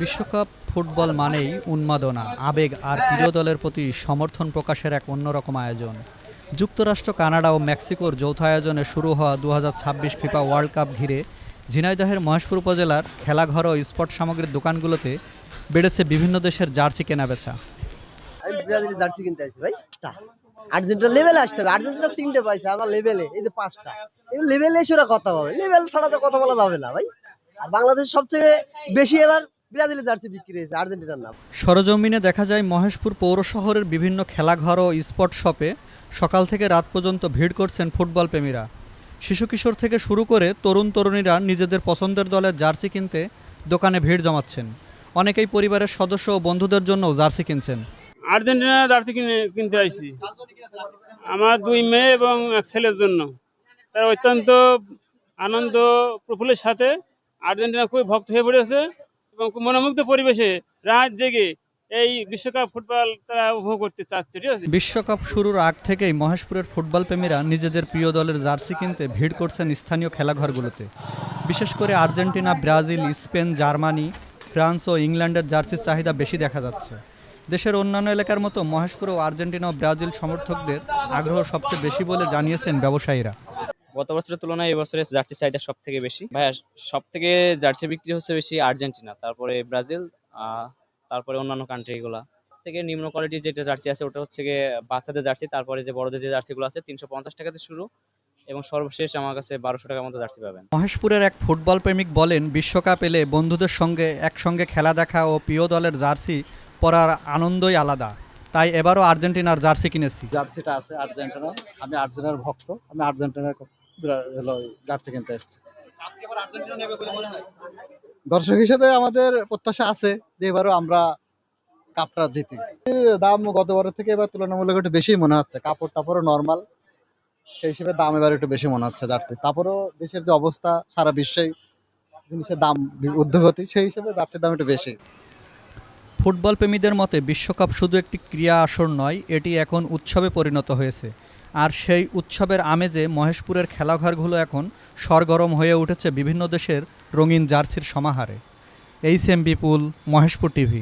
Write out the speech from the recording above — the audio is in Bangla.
বিশ্বকাপ ফুটবল মানেই উন্মাদনা, আবেগ আর প্রিয় দলের প্রতি সমর্থন প্রকাশের এক অন্যরকম আয়োজন। যুক্তরাষ্ট্র, কানাডা ও মেক্সিকোর যৌথ আয়োজনে শুরু হওয়া 2026 ফিফা ওয়ার্ল্ড কাপ ঘিরে ঝিনাইদহের মহেশপুর উপজেলার খেলাঘর ও স্পট সামগ্রীর দোকানগুলোতে বেড়েছে বিভিন্ন দেশের জার্সি কেনাবেচা। আমি ব্রাজিলের জার্সি কিনতে আসছি ভাই। আর্জেন্টিনা লেভেলে আসতে হবে। আর্জেন্টিনা 3টে পাইছে, আমরা লেভেলে এই যে 5টা। এই লেভেলে এসে ওরা কথা বলে, লেভেল ছাড়া তো কথা বলা যাবে না ভাই। আর বাংলাদেশ সবচেয়ে বেশি এবার ব্রাজিলের জার্সি বিক্রি হয়েছে, আর্জেন্টিনার না। সরজমিনে দেখা যায় মহেশপুর পৌর শহরের বিভিন্ন খেলাঘর ও স্পট শপে সকাল থেকে রাত পর্যন্ত ভিড় করছেন ফুটবল প্রেমীরা। শিশু কিশোর থেকে শুরু করে তরুণ তরুণীরা নিজেদের পছন্দের দলের জার্সি কিনতে দোকানে ভিড় জমাচ্ছেন। অনেকেই পরিবারের সদস্য ও বন্ধুদের জন্যও জার্সি কিনছেন। আর্জেন্টিনা জার্সি কিনতে আইছি আমার 2 মেয়ে এবং এক ছেলের জন্য। তারা অত্যন্ত আনন্দ প্রফুল্লের সাথে আর্জেন্টিনা খুবই ভক্ত হয়ে পড়েছে এবং খুব মনোমুগ্ধ পরিবেশে রাত জেগে এই বিশ্বকাপ ফুটবল তারা উপভোগ করতে চাচ্ছে। ঠিক আছে, বিশ্বকাপ শুরুর আগ থেকেই মহেশপুরের ফুটবল প্রেমীরা নিজেদের প্রিয় দলের জার্সি কিনতে ভিড় করছেন স্থানীয় খেলাঘরগুলোতে। বিশেষ করে Argentina, Brazil, Spain, Germany, France ও ইংল্যান্ডের জার্সির চাহিদা বেশি দেখা যাচ্ছে। দেশের অন্যান্য এলাকার মতো মহেশপুরে আর্জেন্টিনা ও ব্রাজিল সমর্থকদের আগ্রহ সবচেয়ে বেশি বলে জানিয়েছেন ব্যবসায়ীরা। গত বছরের তুলনায় এবছরের জার্সি চাহিদা সব থেকে বেশি। ভাইয়া, সব থেকে জার্সি বিক্রি হচ্ছে বেশি আর্জেন্টিনা, তারপরে ব্রাজিল, তারপরে অন্যান্য কান্ট্রিগুলা থেকে। নিম্ন কোয়ালিটির যেটা জার্সি আছে ওটা হচ্ছে গিয়ে বাচ্চাদের জার্সি, তারপরে যে বড়দের যে জার্সিগুলো আছে 350 টাকাতে শুরু এবং সর্বশেষ আমার কাছে 1200 টাকার মতো জার্সি পাবেন। মহেশপুরের এক ফুটবল প্রেমিক বলেন, বিশ্বকাপ এলে বন্ধুদের সঙ্গে একসঙ্গে খেলা দেখা ও প্রিয় দলের জার্সি পরার আনন্দই আলাদা। তাই এবারও আর্জেন্টিনার জার্সি কিনেছি। জার্সিটা আছে আর্জেন্টিনা, আমি আর্জেন্টিনার ভক্ত, আমি আর্জেন্টিনার জার্সি কিনতে এসেছি। দর্শক হিসেবে আমাদের প্রত্যাশা আছে যে এবারও আমরা কাপটা জিতি। দাম গতবারের থেকে এবার তুলনামূলক একটু বেশি মনে হচ্ছে, কাপড় টাপড়ও নর্মাল, সেই হিসেবে দাম এবার একটু বেশি মনে হচ্ছে জার্সি। তারপরেও দেশের যে অবস্থা, সারা বিশ্বেই জিনিসের দাম ঊর্ধ্বগতি, সেই হিসেবে জার্সির দাম একটু বেশি। ফুটবল প্রেমীদের মতে বিশ্বকাপ শুধু একটি ক্রীড়া আসর নয়, এটি এখন উৎসবে পরিণত হয়েছে। আর সেই উৎসবের আমেজে মহেশপুরের খেলাঘরগুলো এখন সরগরম হয়ে উঠেছে বিভিন্ন দেশের রঙিন জার্সির সমাহারে। এইচ এম বিপুল, মহেশপুর টিভি।